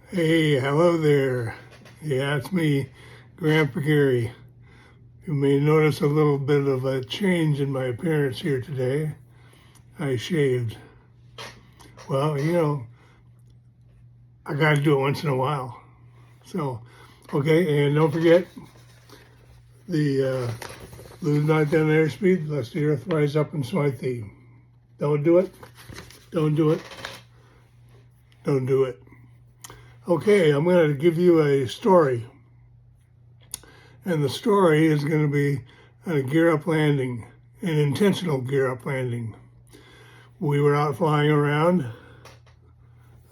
Hey, hello there. Yeah, it's me, Grandpa Gary. You may notice a little bit of a change in my appearance here today. I shaved. Well, I gotta do it once in a while. So, okay, and don't forget the lose not down airspeed, lest the earth rise up and smite thee. Don't do it. Don't do it. Don't do it. Okay, I'm going to give you a story. And the story is going to be a gear up landing, an intentional gear up landing. We were out flying around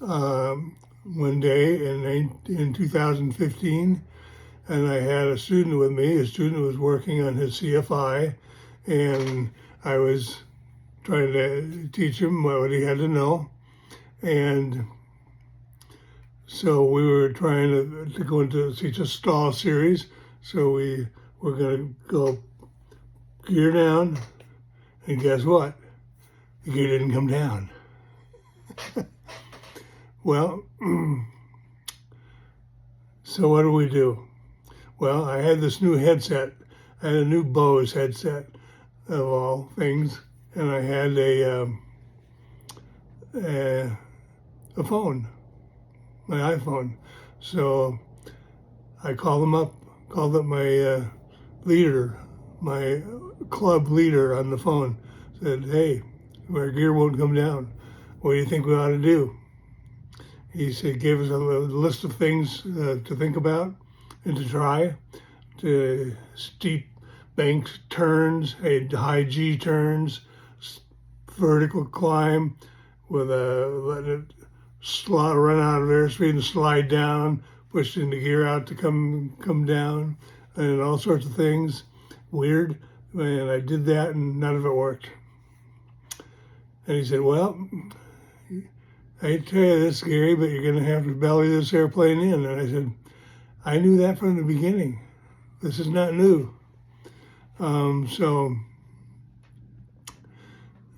one day in 2015, and I had a student with me. A student was working on his CFI, and I was trying to teach him what he had to know. And so we were trying to go into teach a stall series. So we were going to go gear down, and guess what? The gear didn't come down. Well, so what do we do? Well, I had this new headset. I had a new Bose headset, of all things, and I had a phone, my iPhone. So I called up my leader, my club leader on the phone, said, hey, our gear won't come down. What do you think we ought to do? He said, gave us a list of things to think about and to try, to steep bank turns, high G turns, vertical climb with letting it run out of airspeed and slide down, pushing the gear out to come down, and all sorts of things. Weird. And I did that and none of it worked. And he said, well, I hate to tell you this, Gary, but you're going to have to belly this airplane in. And I said, I knew that from the beginning. This is not new. So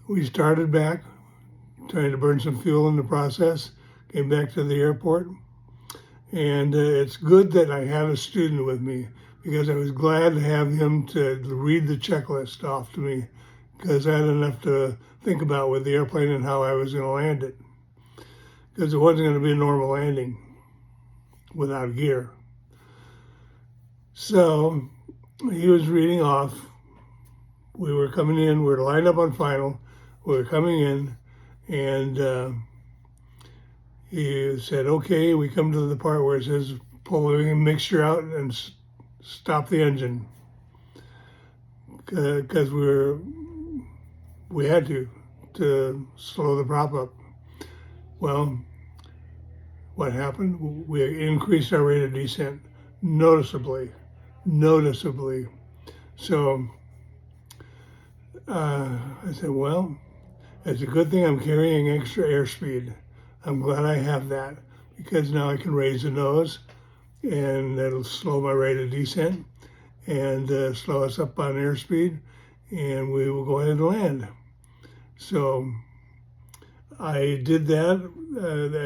we started back, trying to burn some fuel in the process, came back to the airport. And it's good that I had a student with me, because I was glad to have him to read the checklist off to me, because I had enough to think about with the airplane and how I was going to land it. Because it wasn't going to be a normal landing without gear. So he was reading off. We were coming in, we were lined up on final, we were coming in, and he said, okay, we come to the part where it says pull the mixture out and stop the engine. Because we had to slow the prop up. Well, what happened? We increased our rate of descent noticeably. So I said, well, it's a good thing I'm carrying extra airspeed. I'm glad I have that, because now I can raise the nose, and that'll slow my rate of descent and slow us up on airspeed, and we will go ahead and land. So I did that.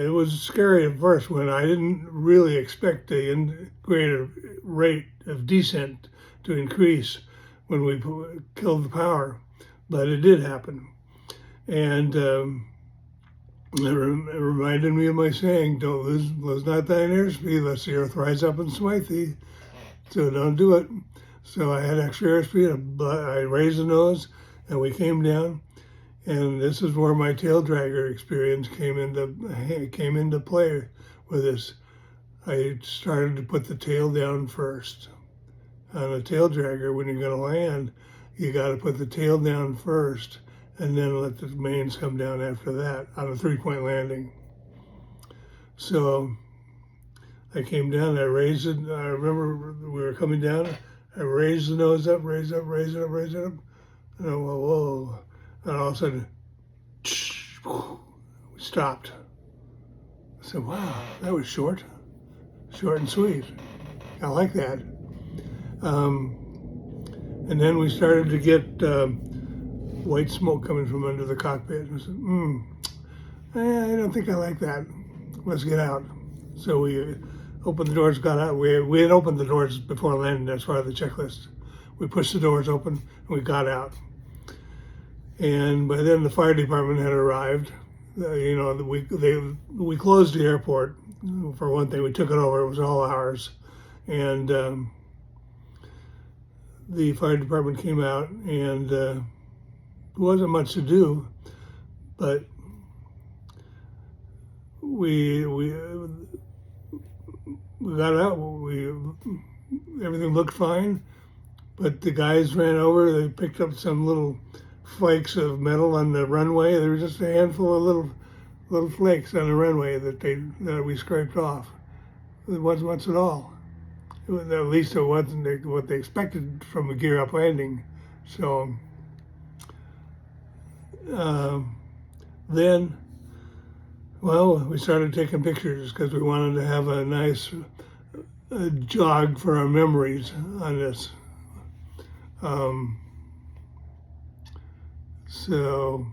It was scary at first when I didn't really expect the greater rate of descent to increase when we killed the power, but it did happen. And it reminded me of my saying, don't lose not thine airspeed, lest the earth rise up and smite thee. So don't do it. So I had extra airspeed, but I raised the nose, and we came down. And this is where my tail dragger experience came into play with this. I started to put the tail down first. On a tail dragger, when you're going to land, you got to put the tail down first, and then let the mains come down after that on a 3-point landing. So I came down, I raised it. I remember we were coming down. I raised the nose up, raised it up. And I went, whoa. And all of a sudden, we stopped. I said, wow, that was short and sweet. I like that. And then we started to get white smoke coming from under the cockpit. I said, I don't think I like that. Let's get out. So we opened the doors, got out. We had opened the doors before landing. That's part of the checklist. We pushed the doors open and we got out. And by then the fire department had arrived. We closed the airport for one thing. We took it over. It was all ours. And the fire department came out, and there wasn't much to do, but we got out. Everything looked fine, but the guys ran over. They picked up some little flakes of metal on the runway. There was just a handful of little flakes on the runway that we scraped off. It wasn't much at all. At least it wasn't what they expected from a gear up landing. So then, well, we started taking pictures because we wanted to have a nice jog for our memories on this. So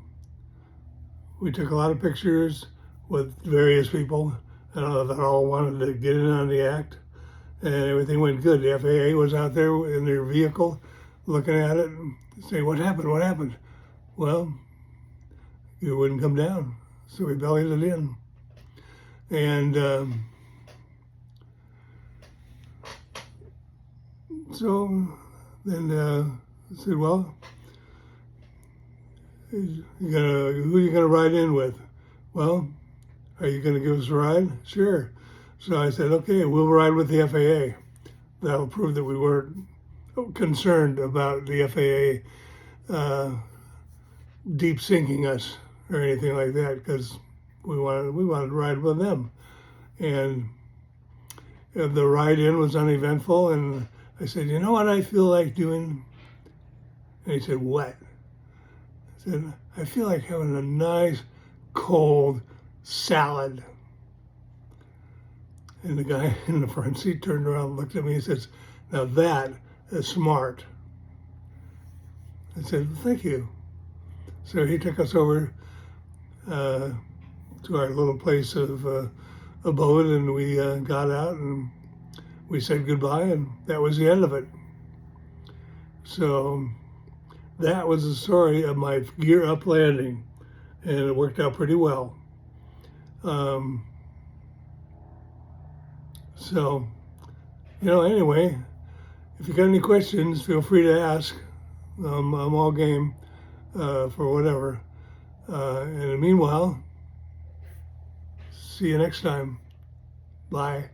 we took a lot of pictures with various people that all wanted to get in on the act, and everything went good. The FAA was out there in their vehicle looking at it and saying, what happened? What happened? Well, it wouldn't come down, so we bellied it in. And so then I said, well, who are you gonna ride in with? Well, are you gonna give us a ride? Sure. So I said, okay, we'll ride with the FAA. That'll prove that we weren't concerned about the FAA deep sinking us or anything like that, because we wanted to ride with them. And the ride in was uneventful, and I said, you know what I feel like doing? And he said, what? I said, I feel like having a nice cold salad. And the guy in the front seat turned around and looked at me and says, now that is smart. I said, thank you. So he took us over to our little place of abode, and we got out and we said goodbye, and that was the end of it. So that was the story of my gear up landing, and it worked out pretty well. So, anyway, if you got any questions, feel free to ask. I'm all game for whatever. And meanwhile, see you next time. Bye.